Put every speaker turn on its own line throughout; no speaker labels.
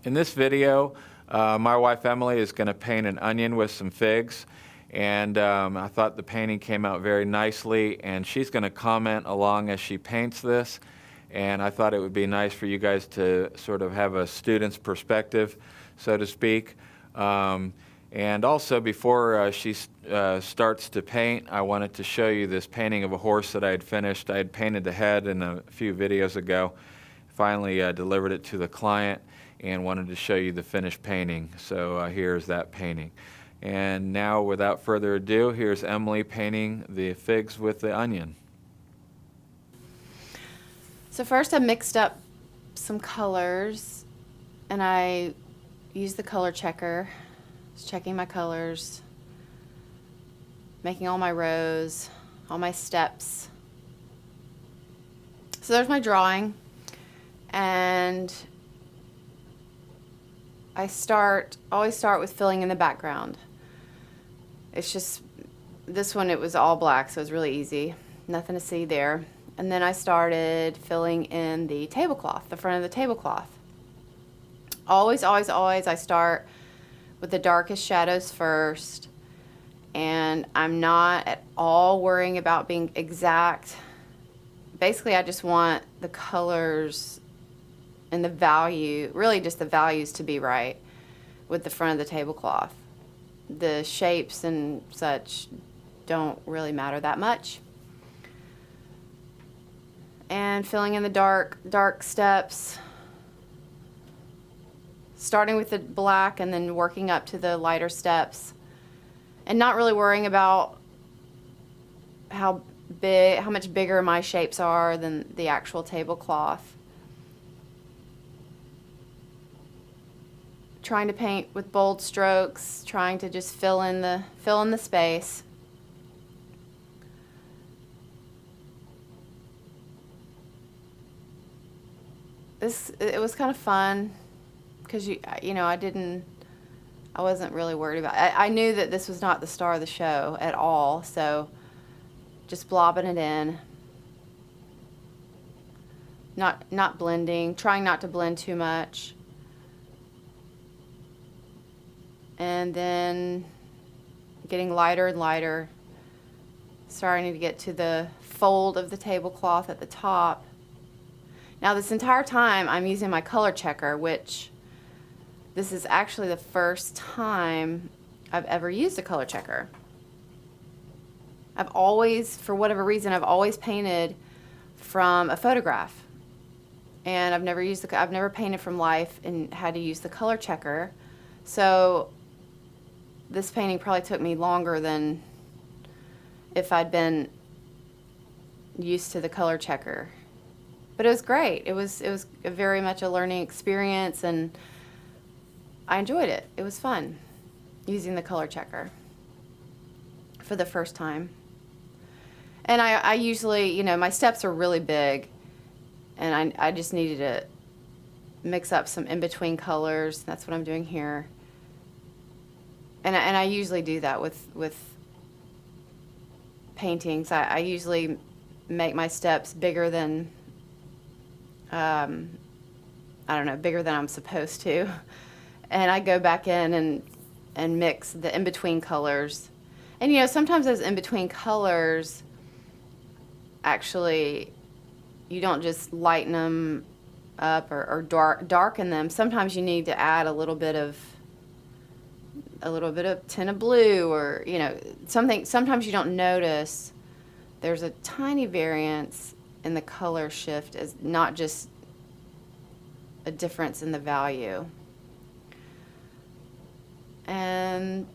In this video, my wife Emily is going to paint an onion with some figs, and I thought the painting came out very nicely, and she's going to comment along as she paints this, and I thought it would be nice for you guys to sort of have a student's perspective, so to speak. And also, before she starts to paint, I wanted to show you this painting of a horse that I had finished. I had painted the head in a few videos ago. Finally delivered it to the client and wanted to show you the finished painting. So here's that painting. And now, without further ado, here's Emily painting the figs with the onion.
So first I mixed up some colors, and I used the color checker. Just checking my colors, making all my rows, all my steps. So there's my drawing, and I always start with filling in the background. It's just, this one it was all black, so it was really easy. Nothing to see there. And then I started filling in the tablecloth, the front of the tablecloth. Always, always, always I start with the darkest shadows first, and I'm not at all worrying about being exact. Basically, I just want the colors and the value, really just the values, to be right with the front of the tablecloth. The shapes and such don't really matter that much. And filling in the dark steps, starting with the black and then working up to the lighter steps, and not really worrying about how much bigger my shapes are than the actual tablecloth. Trying to paint with bold strokes, trying to just fill in the space. It was kind of fun, because I wasn't really worried about it. I knew that this was not the star of the show at all, so just blobbing it in, not blending, trying not to blend too much, and then getting lighter and lighter, starting to get to the fold of the tablecloth at the top. Now this entire time I'm using my color checker, which this is actually the first time I've ever used a color checker. I've always, for whatever reason, I've always painted from a photograph, and I've never painted from life and had to use the color checker. So this painting probably took me longer than if I'd been used to the color checker. But it was great. It was very much a learning experience, and I enjoyed it. It was fun using the color checker for the first time. And I usually, my steps are really big, and I just needed to mix up some in-between colors. That's what I'm doing here. And I usually do that with paintings. I usually make my steps bigger than, I don't know, bigger than I'm supposed to. And I go back in and mix the in-between colors. And sometimes those in-between colors, actually, you don't just lighten them up or darken them. Sometimes you need to add a little bit of tint of blue, or something. Sometimes you don't notice there's a tiny variance in the color shift, as not just a difference in the value. And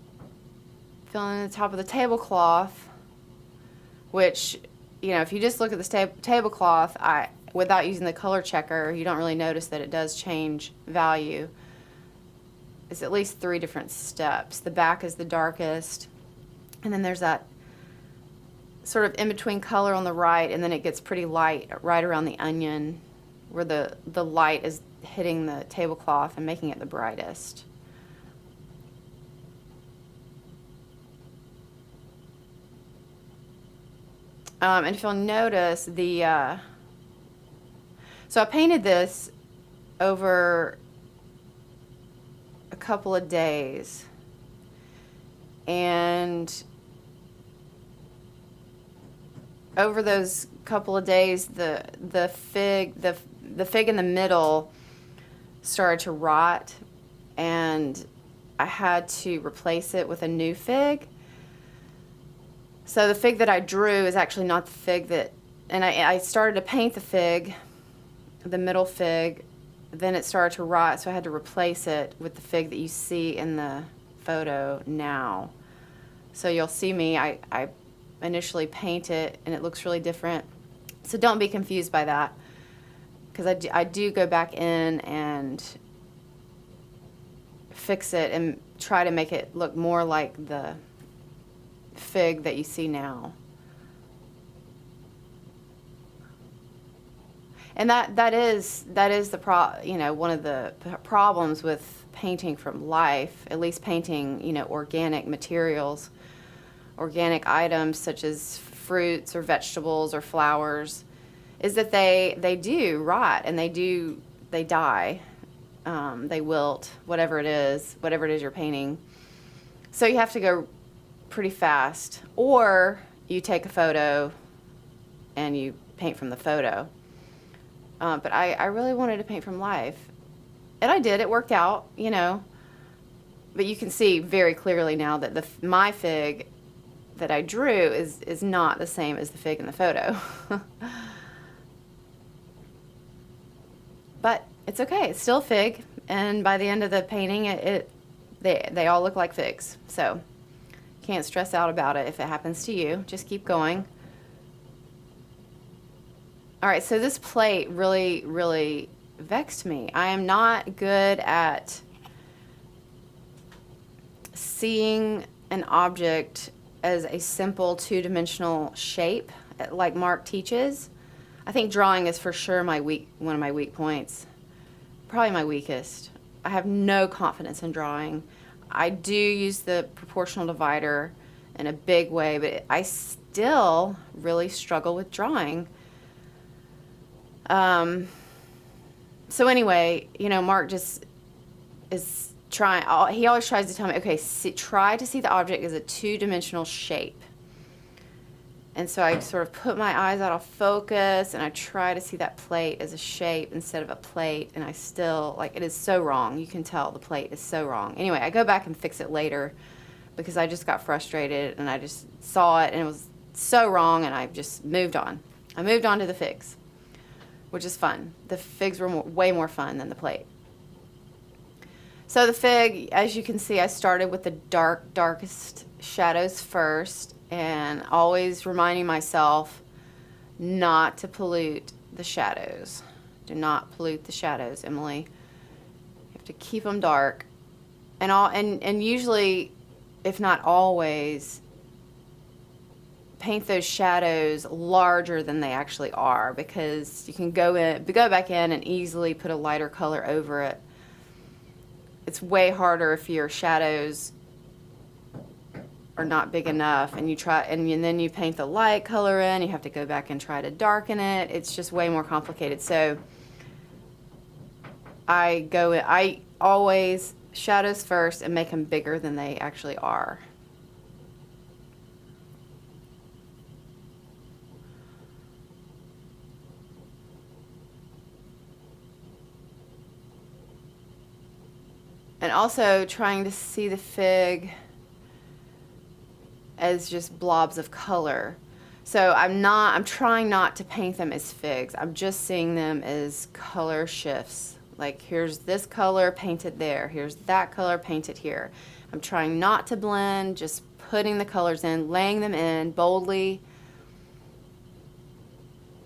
filling in the top of the tablecloth, which, if you just look at the tablecloth, without using the color checker, you don't really notice that it does change value. It's at least 3 different steps. The back is the darkest, and then there's that sort of in-between color on the right, and then it gets pretty light right around the onion, where the light is hitting the tablecloth and making it the brightest. And if you'll notice, so I painted this over a couple of days. And over those couple of days, the fig in the middle started to rot, and I had to replace it with a new fig. So the fig that I drew is actually not the fig that, and I started to paint the fig, the middle fig, then it started to rot, so I had to replace it with the fig that you see in the photo now. So you'll see me, I initially paint it and it looks really different. So don't be confused by that, because I do go back in and fix it and try to make it look more like the fig that you see now. And that is the one of the problems with painting from life, at least painting, organic materials, organic items such as fruits or vegetables or flowers, is that they do rot and they die, they wilt, whatever it is you're painting. So you have to go pretty fast, or you take a photo and you paint from the photo. But I really wanted to paint from life, and I did. It worked out, But you can see very clearly now that my fig that I drew is not the same as the fig in the photo. But it's okay. It's still a fig, and by the end of the painting, they all look like figs. So can't stress out about it if it happens to you. Just keep going. All right, so this plate really, really vexed me. I am not good at seeing an object as a simple two-dimensional shape like Mark teaches. I think drawing is for sure one of my weak points, probably my weakest. I have no confidence in drawing. I do use the proportional divider in a big way, but I still really struggle with drawing. So anyway, Mark just is trying, he always tries to tell me, okay, try to see the object as a two-dimensional shape. And so I sort of put my eyes out of focus and I try to see that plate as a shape instead of a plate, and I still, it is so wrong. You can tell the plate is so wrong. Anyway, I go back and fix it later because I just got frustrated and I just saw it and it was so wrong, and I just moved on. I moved on to the figs, which is fun. The figs were way more fun than the plate. So the fig, as you can see, I started with the darkest shadows first, and always reminding myself not to pollute the shadows. Do not pollute the shadows, Emily. You have to keep them dark. And usually, if not always, paint those shadows larger than they actually are, because you can go back in and easily put a lighter color over it. It's way harder if your shadows are not big enough and you try and then you paint the light color in, you have to go back and try to darken it. It's just way more complicated. So I always shadows first and make them bigger than they actually are. And also trying to see the fig as just blobs of color. So I'm trying not to paint them as figs. I'm just seeing them as color shifts. Like, here's this color painted there. Here's that color painted here. I'm trying not to blend, just putting the colors in, laying them in boldly.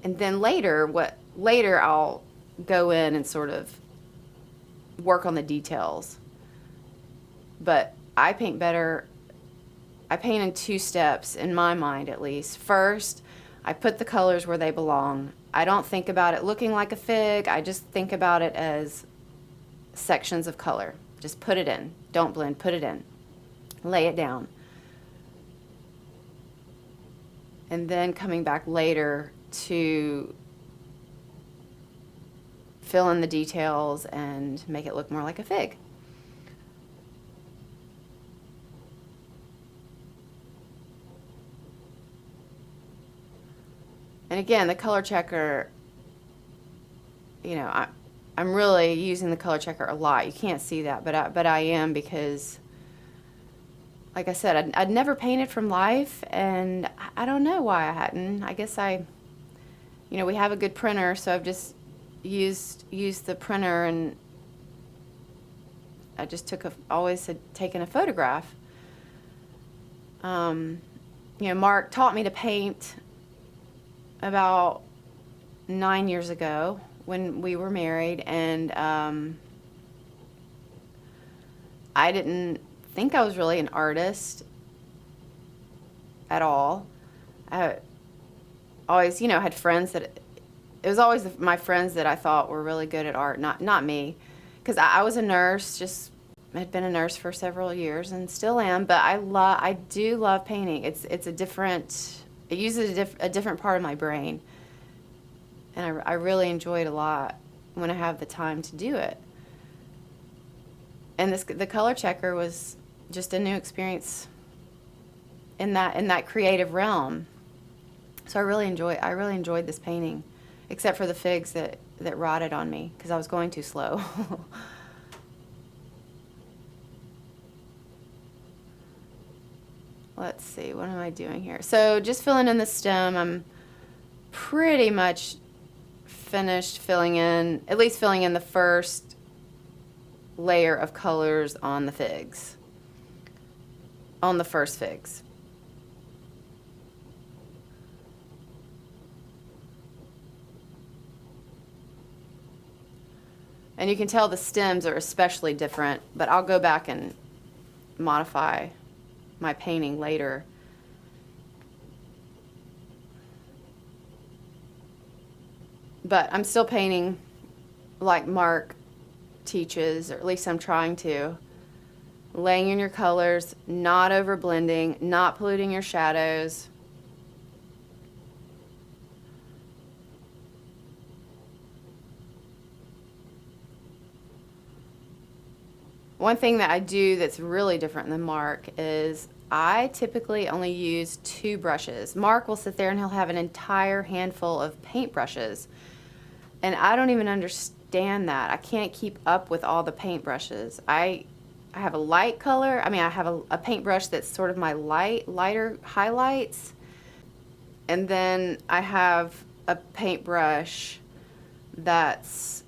And then later I'll go in and sort of work on the details. But I paint in two steps, in my mind at least. First, I put the colors where they belong. I don't think about it looking like a fig. I just think about it as sections of color. Just put it in. Don't blend, put it in. Lay it down. And then coming back later to fill in the details and make it look more like a fig. And again, the color checker, you know, I'm really using the color checker a lot. You can't see that, but I am, because, like I said, I'd never painted from life, and I don't know why I hadn't. I guess we have a good printer, so I've just used the printer, and I just always had taken a photograph. Mark taught me to paint about 9 years ago when we were married, and I didn't think I was really an artist at all. I always, had friends that, it was always my friends that I thought were really good at art, not me, because I was a nurse, just had been a nurse for several years and still am, but I do love painting. It uses a different part of my brain, and I really enjoy it a lot when I have the time to do it. And the color checker was just a new experience in that creative realm. So I really enjoyed this painting, except for the figs that rotted on me because I was going too slow. Let's see, what am I doing here? So just filling in the stem. I'm pretty much finished filling in the first layer of colors on the figs, on the first figs. And you can tell the stems are especially different, but I'll go back and modify my painting later. But I'm still painting like Mark teaches, or at least I'm trying to. Laying in your colors, not over blending, not polluting your shadows. One thing that I do that's really different than Mark is I typically only use 2 brushes. Mark will sit there and he'll have an entire handful of paint brushes. And I don't even understand that. I can't keep up with all the paint brushes. I have a light color. I have a paintbrush that's sort of my lighter highlights. And then I have a paintbrush that's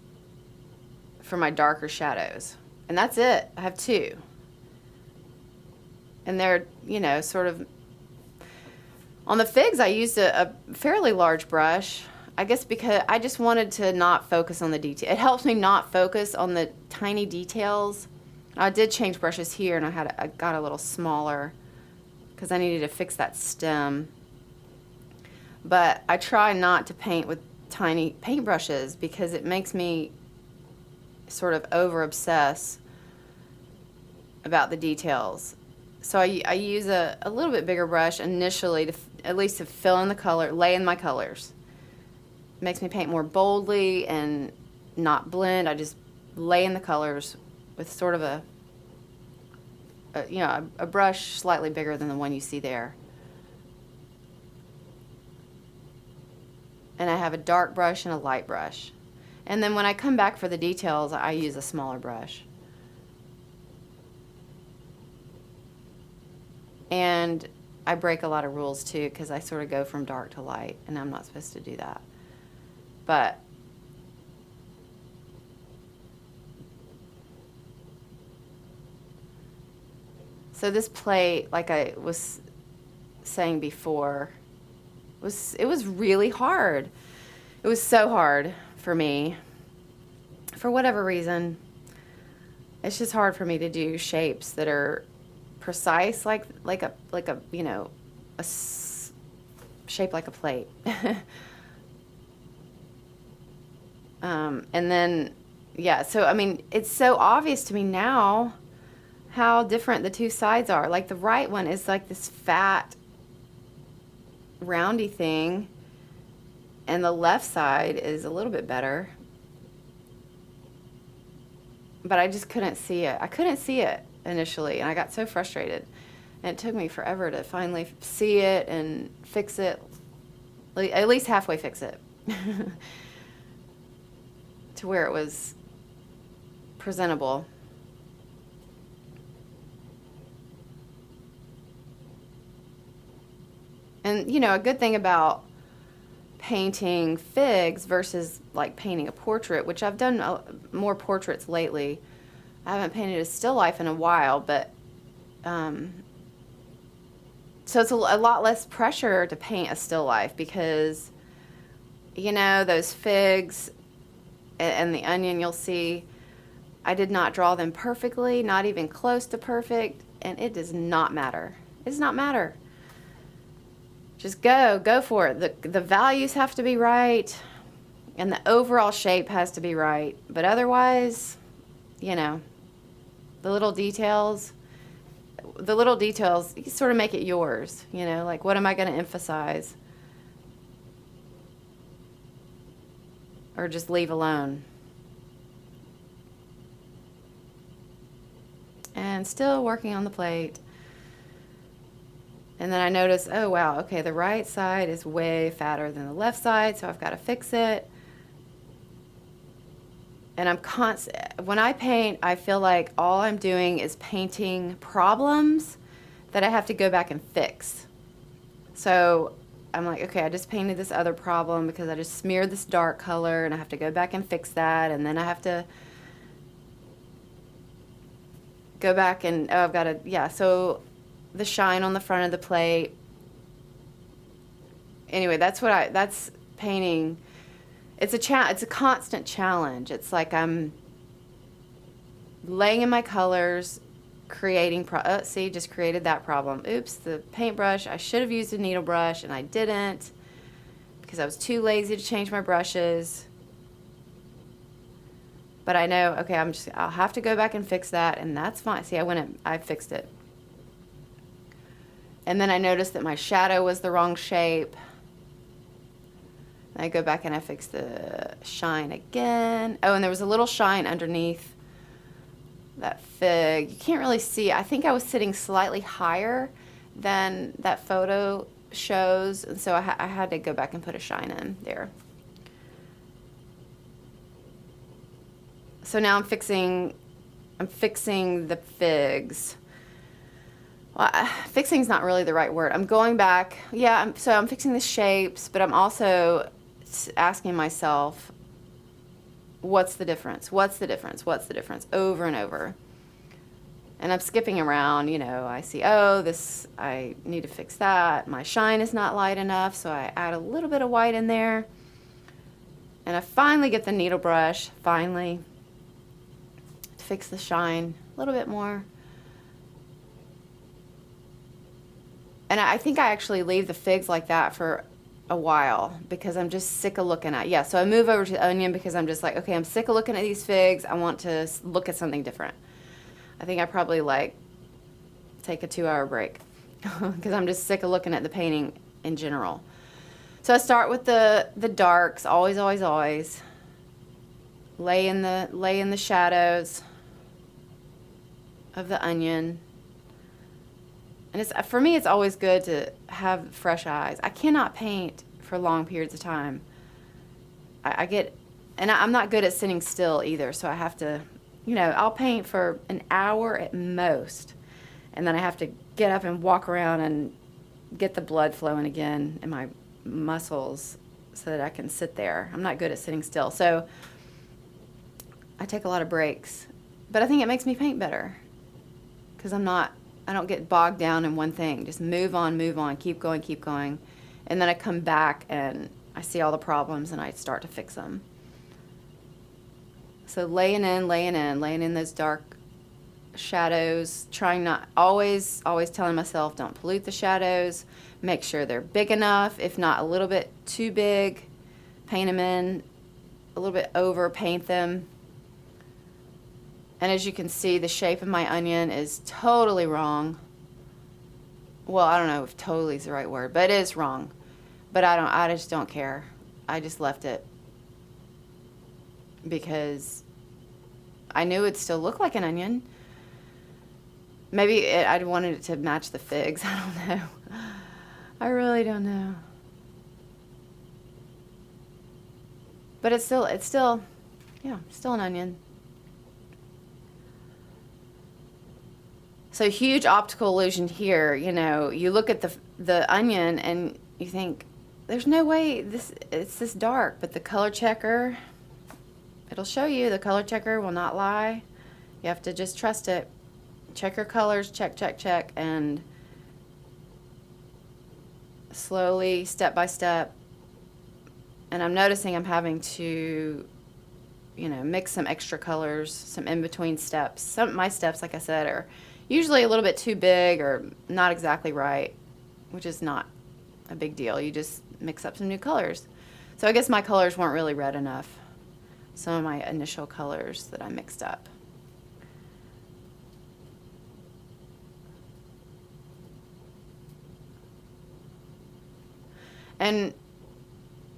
for my darker shadows. And that's it. I have 2. And they're, sort of... On the figs, I used a fairly large brush. I guess because I just wanted to not focus on the detail. It helps me not focus on the tiny details. I did change brushes here, and I got a little smaller because I needed to fix that stem. But I try not to paint with tiny paintbrushes because it makes me sort of over-obsess about the details. So I use a little bit bigger brush initially at least to fill in the color, lay in my colors. It makes me paint more boldly and not blend. I just lay in the colors with sort of a brush slightly bigger than the one you see there. And I have a dark brush and a light brush. And then when I come back for the details, I use a smaller brush. And I break a lot of rules too, because I sort of go from dark to light, and I'm not supposed to do that. But so this plate, like I was saying before, it was really hard. It was so hard for me. For whatever reason, it's just hard for me to do shapes that are precise, like a shape like a plate. And then, so it's so obvious to me now how different the 2 sides are. Like the right one is like this fat, roundy thing, and the left side is a little bit better. But I just couldn't see it. I couldn't see it initially, and I got so frustrated. And it took me forever to finally see it and fix it. At least halfway fix it to where it was presentable. And, you know, a good thing about painting figs versus like painting a portrait, which I've done more portraits lately. I haven't painted a still life in a while, but so it's a lot less pressure to paint a still life because, you know, those figs and the onion, you'll see, I did not draw them perfectly, not even close to perfect, and it does not matter. It does not matter. Just go for it. The values have to be right, and the overall shape has to be right. But otherwise, you know, the little details, you sort of make it yours. You know, like what am I going to emphasize? Or just leave alone. And still working on the plate. And then I notice, oh wow, okay, the right side is way fatter than the left side, so I've got to fix it. And when I paint, I feel like all I'm doing is painting problems that I have to go back and fix. So I'm like, okay, I just painted this other problem because I just smeared this dark color and I have to go back and fix that, and then I have to go back and, oh, I've got to, yeah, so the shine on the front of the plate. Anyway, that's painting. It's a constant challenge. It's like I'm laying in my colors, creating, see, just created that problem. Oops, the paintbrush, I should have used a needle brush and I didn't because I was too lazy to change my brushes. But I know, okay, I'll have to go back and fix that, and that's fine. See, I fixed it. And then I noticed that my shadow was the wrong shape. I go back and I fix the shine again. Oh, and there was a little shine underneath that fig. You can't really see. I think I was sitting slightly higher than that photo shows, and so I had to go back and put a shine in there. So now I'm fixing the figs. Well, fixing's not really the right word. I'm going back. Yeah, I'm fixing the shapes, but I'm also asking myself, what's the difference? What's the difference? What's the difference? Over and over. And I'm skipping around, you know, I see, oh, I need to fix that. My shine is not light enough, so I add a little bit of white in there. And I finally get the needle brush, to fix the shine a little bit more. And I think I actually leave the figs like that for a while because I'm just sick of looking at it. Yeah, so I move over to the onion because I'm just like, okay, I'm sick of looking at these figs. I want to look at something different. I think I probably take a 2-hour break because I'm just sick of looking at the painting in general. So I start with the darks, always. Lay in the shadows of the onion. And for me, it's always good to have fresh eyes. I cannot paint for long periods of time. I'm not good at sitting still either, so I have to, you know, I'll paint for an hour at most, and then I have to get up and walk around and get the blood flowing again in my muscles so that I can sit there. I'm not good at sitting still, so I take a lot of breaks. But I think it makes me paint better because I don't get bogged down in one thing. Just move on, keep going. And then I come back and I see all the problems and I start to fix them. So laying in those dark shadows, trying not, always telling myself, don't pollute the shadows. Make sure they're big enough, if not a little bit too big. Paint them in, a little bit over, paint them. And as you can see, the shape of my onion is totally wrong. Well, I don't know if totally is the right word, but it is wrong. But I just don't care. I just left it because I knew it'd still look like an onion. Maybe I wanted it to match the figs. I don't know. I really don't know. But it's still, yeah, still an onion. So huge optical illusion here. You know, you look at the onion and you think, there's no way it's this dark, but the color checker, it'll show you. The color checker will not lie. You have to just trust it. Check your colors, check, check, check, and slowly, step by step. And I'm noticing I'm having to, you know, mix some extra colors, some in-between steps. Some of my steps, like I said, are usually a little bit too big or not exactly right, which is not a big deal. You just mix up some new colors. So I guess my colors weren't really red enough. Some of my initial colors that I mixed up. And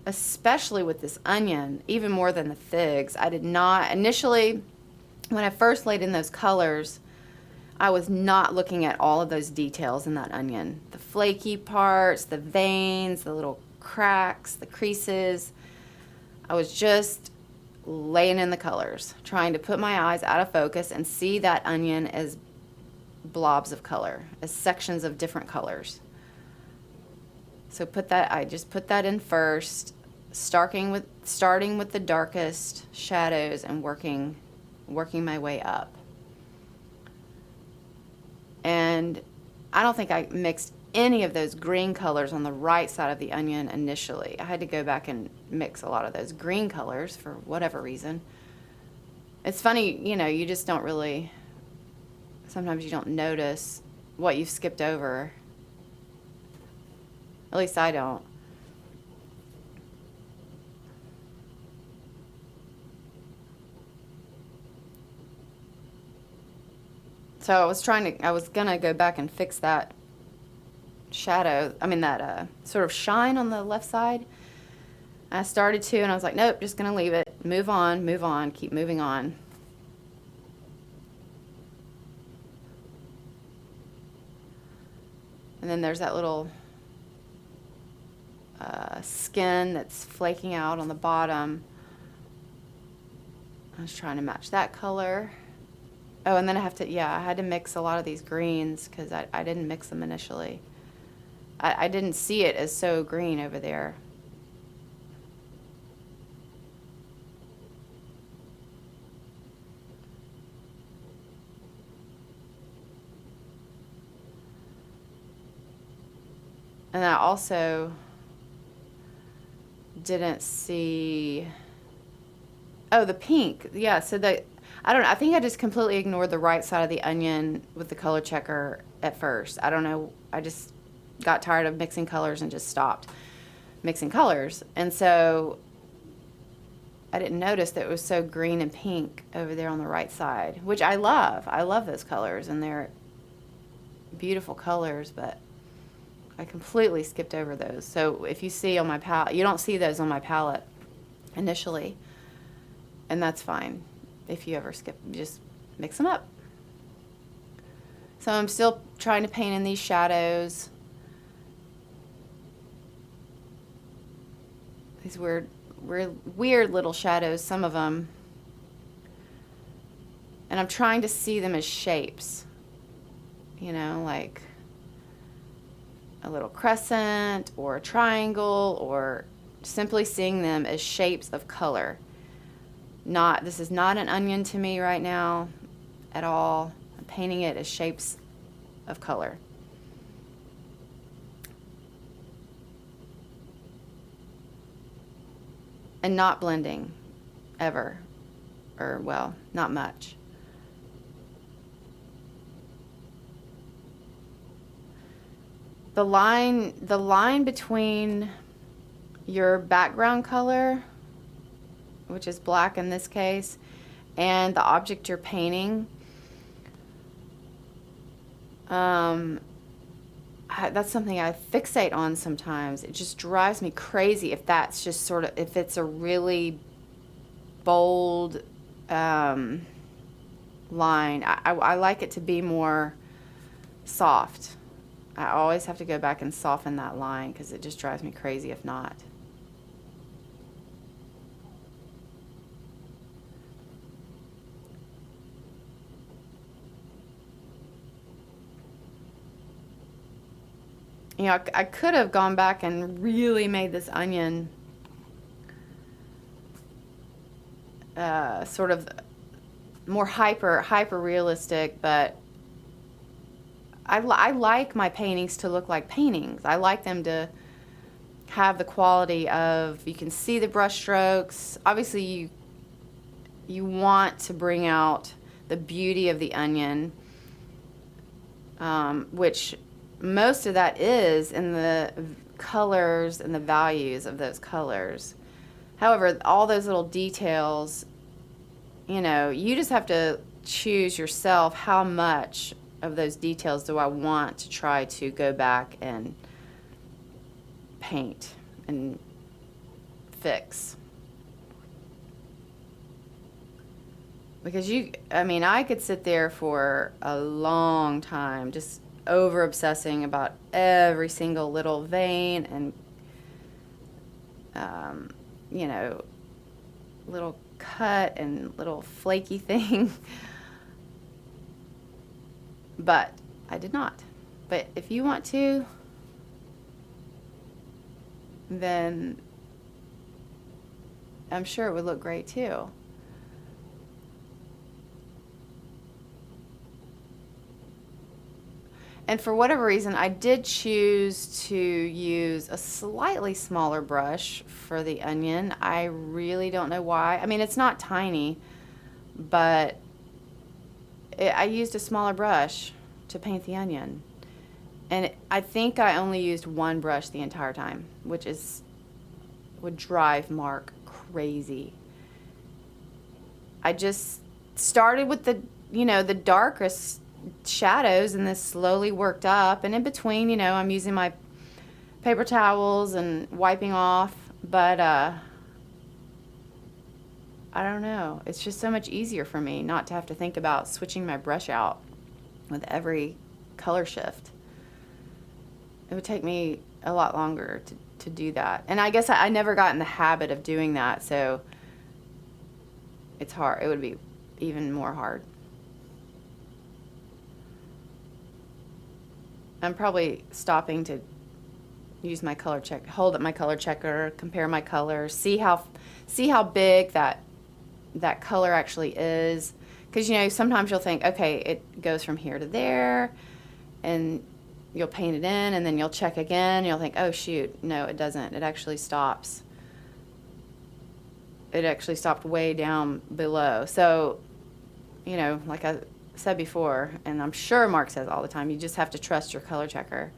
especially with this onion, even more than the figs, I did not, initially, when I first laid in those colors, I was not looking at all of those details in that onion. The flaky parts, the veins, the little cracks, the creases. I was just laying in the colors, trying to put my eyes out of focus and see that onion as blobs of color, as sections of different colors. So I just put that in first, starting with the darkest shadows and working my way up. And I don't think I mixed any of those green colors on the right side of the onion initially. I had to go back and mix a lot of those green colors for whatever reason. It's funny, you know, you just don't really, sometimes you don't notice what you've skipped over. At least I don't. So I was gonna go back and fix that shadow, that sort of shine on the left side. I started to, and I was like, nope, just gonna leave it. Move on, keep moving on. And then there's that little skin that's flaking out on the bottom. I was trying to match that color. Oh, and then I had to mix a lot of these greens because I didn't mix them initially. I didn't see it as so green over there. And I also didn't see, oh, the pink. Yeah, so I don't know. I think I just completely ignored the right side of the onion with the color checker at first. I don't know. I just got tired of mixing colors and just stopped mixing colors. And so I didn't notice that it was so green and pink over there on the right side, which I love. I love those colors, and they're beautiful colors, but I completely skipped over those. So if you see on my palette, you don't see those on my palette initially, and that's fine. If you ever skip, just mix them up. So I'm still trying to paint in these shadows. These weird little shadows, some of them. And I'm trying to see them as shapes. You know, like a little crescent or a triangle, or simply seeing them as shapes of color. This is not an onion to me right now at all. I'm painting it as shapes of color. And not blending ever, or well, not much. The line between your background color, which is black in this case, and the object you're painting, that's something I fixate on sometimes. It just drives me crazy if that's just if it's a really bold line. I like it to be more soft. I always have to go back and soften that line because it just drives me crazy if not. you know, I could have gone back and really made this onion sort of more hyper realistic, but I like my paintings to look like paintings. I like them to have the quality of, you can see the brush strokes. Obviously you want to bring out the beauty of the onion, which most of that is in the colors and the values of those colors. However, all those little details, you know, you just have to choose yourself how much of those details do I want to try to go back and paint and fix. Because I mean, I could sit there for a long time just over obsessing about every single little vein and, you know, little cut and little flaky thing. But I did not. But if you want to, then I'm sure it would look great too. And for whatever reason, I did choose to use a slightly smaller brush for the onion. I really don't know why. I mean, it's not tiny, but I used a smaller brush to paint the onion. And I think I only used one brush the entire time, which would drive Mark crazy. I just started with the, you know, the darkest shadows, and this slowly worked up, and in between, you know, I'm using my paper towels and wiping off, but I don't know, it's just so much easier for me not to have to think about switching my brush out with every color shift. It would take me a lot longer to do that, and I guess I never got in the habit of doing that, so it's hard. It would be even more hard. I'm probably stopping to use my color check, hold up my color checker, compare my colors, see how big that color actually is. Because, you know, sometimes you'll think, okay, it goes from here to there, and you'll paint it in, and then you'll check again, and you'll think, oh shoot, no, it doesn't. It actually stops. It actually stopped way down below. So, you know, like I said before, and I'm sure Mark says all the time, you just have to trust your color checker.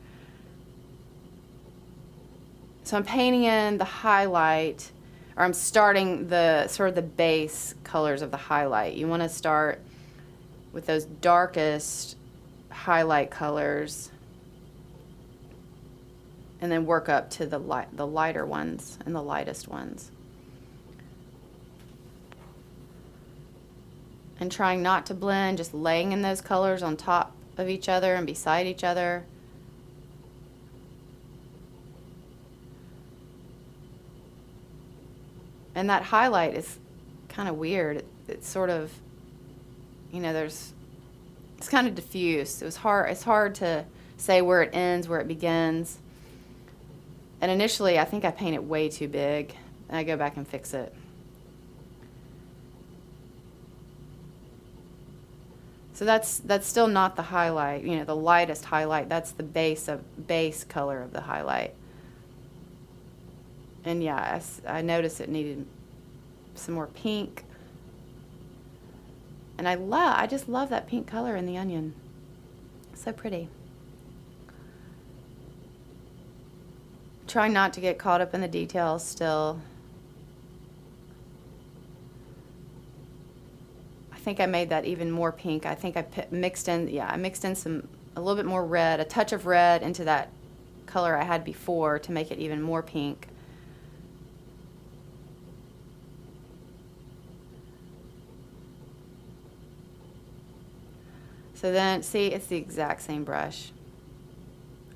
So I'm painting in the highlight, or I'm starting the sort of the base colors of the highlight. You want to start with those darkest highlight colors and then work up to the lighter ones and the lightest ones. And trying not to blend, just laying in those colors on top of each other and beside each other. And that highlight is kind of weird. It's sort of, you know, it's kind of diffuse. It's hard to say where it ends, where it begins. And initially, I think I painted way too big, and I go back and fix it. So that's still not the highlight, you know, the lightest highlight. That's the base color of the highlight. And yeah, I noticed it needed some more pink. And I just love that pink color in the onion. So pretty. Try not to get caught up in the details still. I think I made that even more pink. I think I mixed in a little bit more red, a touch of red into that color I had before to make it even more pink. So then, see, it's the exact same brush.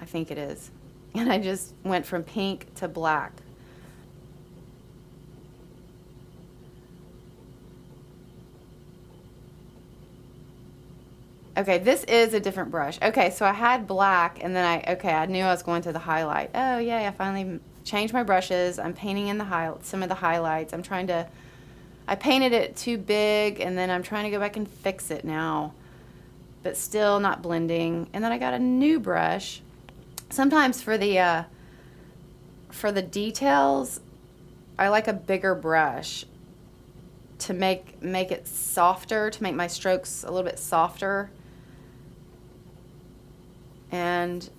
I think it is. And I just went from pink to black. Okay, this is a different brush. Okay, so I had black, and then I knew I was going to the highlight. Oh, yay, I finally changed my brushes. I'm painting in some of the highlights. I painted it too big, and then I'm trying to go back and fix it now, but still not blending. And then I got a new brush. Sometimes for the details, I like a bigger brush to make it softer, to make my strokes a little bit softer. And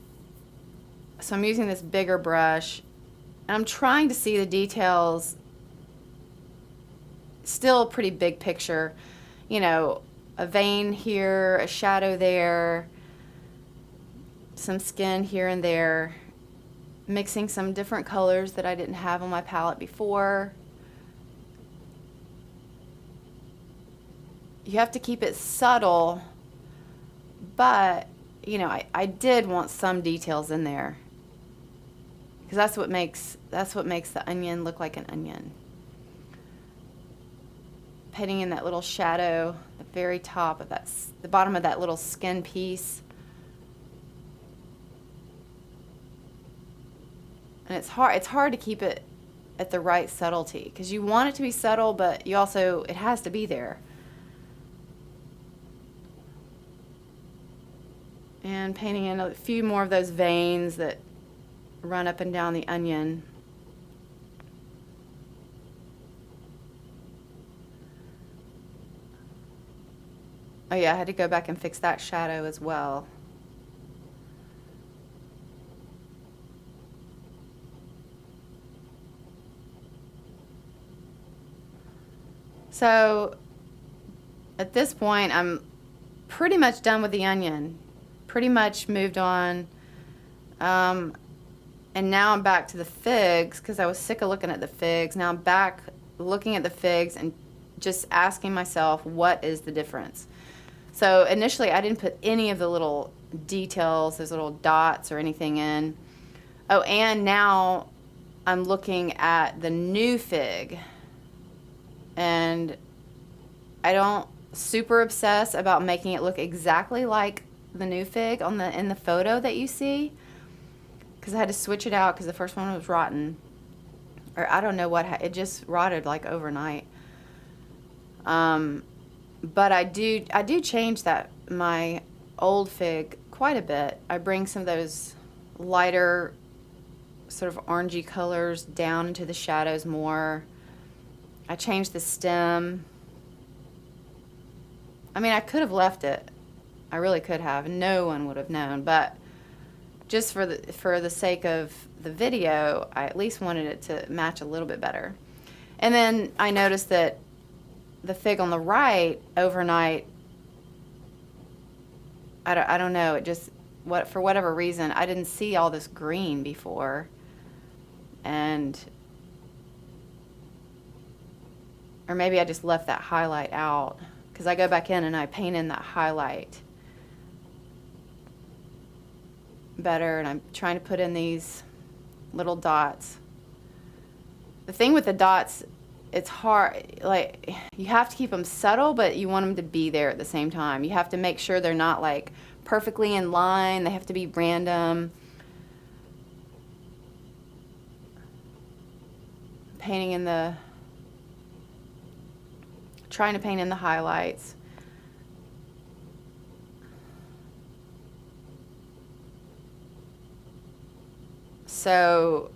so I'm using this bigger brush, and I'm trying to see the details. Still pretty big picture, you know, a vein here, a shadow there, some skin here and there, mixing some different colors that I didn't have on my palette before. You have to keep it subtle, but you know, I did want some details in there, because that's what makes the onion look like an onion. Painting in that little shadow, the very top of the bottom of that little skin piece. And it's hard to keep it at the right subtlety, because you want it to be subtle, but it has to be there. And painting in a few more of those veins that run up and down the onion. Oh yeah, I had to go back and fix that shadow as well. So at this point, I'm pretty much done with the onion. Pretty much moved on. And now I'm back to the figs, because I was sick of looking at the figs. Now I'm back looking at the figs and just asking myself, what is the difference? So initially I didn't put any of the little details, those little dots or anything in. Oh, and now I'm looking at the new fig, and I don't super obsess about making it look exactly like the new fig in the photo that you see, because I had to switch it out because the first one was rotten, or I don't know what, it just rotted like overnight. But I do change my old fig quite a bit. I bring some of those lighter sort of orangey colors down into the shadows more. I changed the stem. I mean, I could have left it. I really could have. No one would have known, but just for the sake of the video, I at least wanted it to match a little bit better. And then I noticed that the fig on the right overnight, I don't know, it just, for whatever reason, I didn't see all this green before. Or maybe I just left that highlight out, because I go back in and I paint in that highlight better, and I'm trying to put in these little dots. The thing with the dots, it's hard, like, you have to keep them subtle, but you want them to be there at the same time. You have to make sure they're not like perfectly in line. They have to be random. Trying to paint in the highlights. So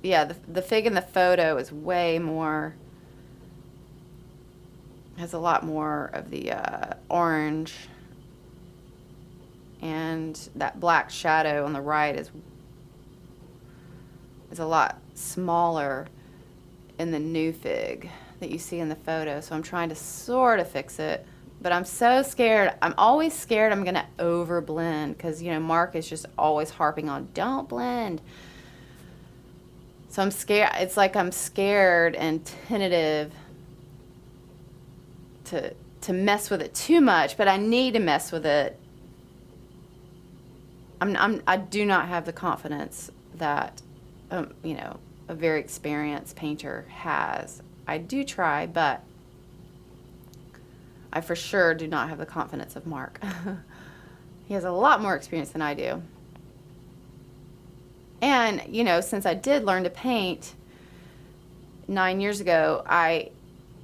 yeah, the fig in the photo is way more, has a lot more of the orange, and that black shadow on the right is a lot smaller in the new fig that you see in the photo. So I'm trying to sort of fix it, but I'm so scared. I'm always scared I'm gonna over blend, because you know Mark is just always harping on don't blend. So I'm scared. It's like I'm scared and tentative to mess with it too much, but I need to mess with it. I do not have the confidence that you know, a very experienced painter has. I do try, but I for sure do not have the confidence of Mark. He has a lot more experience than I do. And, you know, since I did learn to paint 9 years ago, I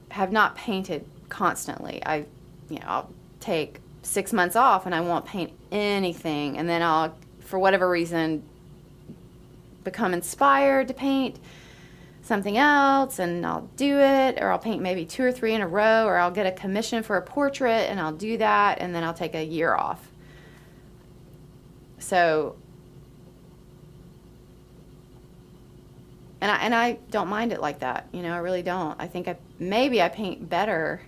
have not painted constantly. I'll take 6 months off and I won't paint anything. And then I'll, for whatever reason, become inspired to paint something else and I'll do it, or I'll paint maybe 2 or 3 in a row, or I'll get a commission for a portrait and I'll do that, and then I'll take a year off. So, and I don't mind it like that, you know, I really don't. I think maybe I paint better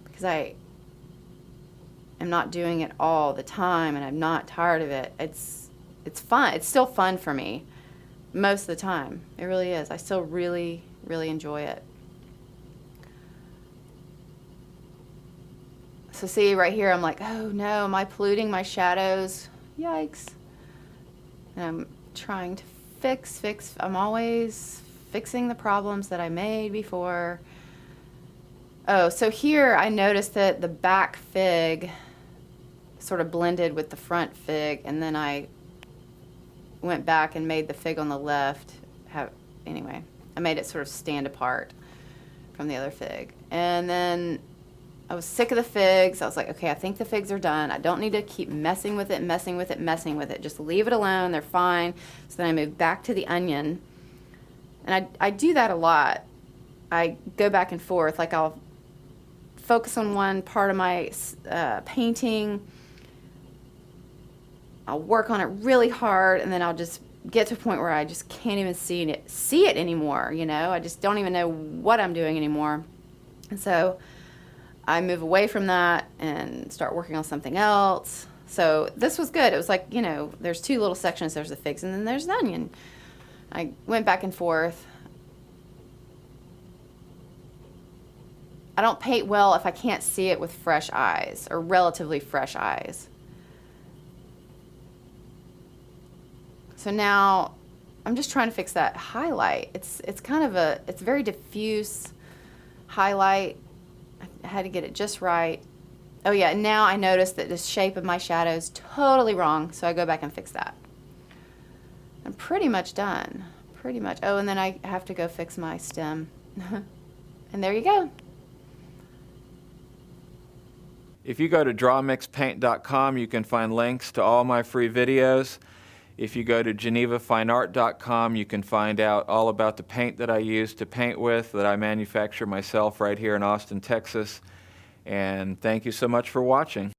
because I am not doing it all the time and I'm not tired of it. It's fun. It's still fun for me most of the time. It really is. I still really, really enjoy it. So see right here, I'm like, oh no, am I polluting my shadows? Yikes. And I'm trying to fix. I'm always fixing the problems that I made before. Oh, so here I noticed that the back fig sort of blended with the front fig, and then I went back and made the fig on the left anyway, I made it sort of stand apart from the other fig. And then I was sick of the figs. I was like, okay, I think the figs are done. I don't need to keep messing with it. Just leave it alone. They're fine. So then I moved back to the onion. And I do that a lot. I go back and forth. Like I'll focus on one part of my painting. I'll work on it really hard, and then I'll just get to a point where I just can't even see it anymore, you know? I just don't even know what I'm doing anymore. And so I move away from that and start working on something else. So this was good. It was like, you know, there's 2 little sections. There's the figs and then there's the onion. I went back and forth. I don't paint well if I can't see it with fresh eyes or relatively fresh eyes. So now I'm just trying to fix that highlight. It's kind of it's very diffuse highlight. I had to get it just right. Oh yeah, now I notice that the shape of my shadow is totally wrong, so I go back and fix that. I'm pretty much done. Pretty much. Oh, and then I have to go fix my stem. And there you go.
If you go to drawmixpaint.com, you can find links to all my free videos. If you go to genevafineart.com, you can find out all about the paint that I use to paint with, that I manufacture myself right here in Austin, Texas. And thank you so much for watching.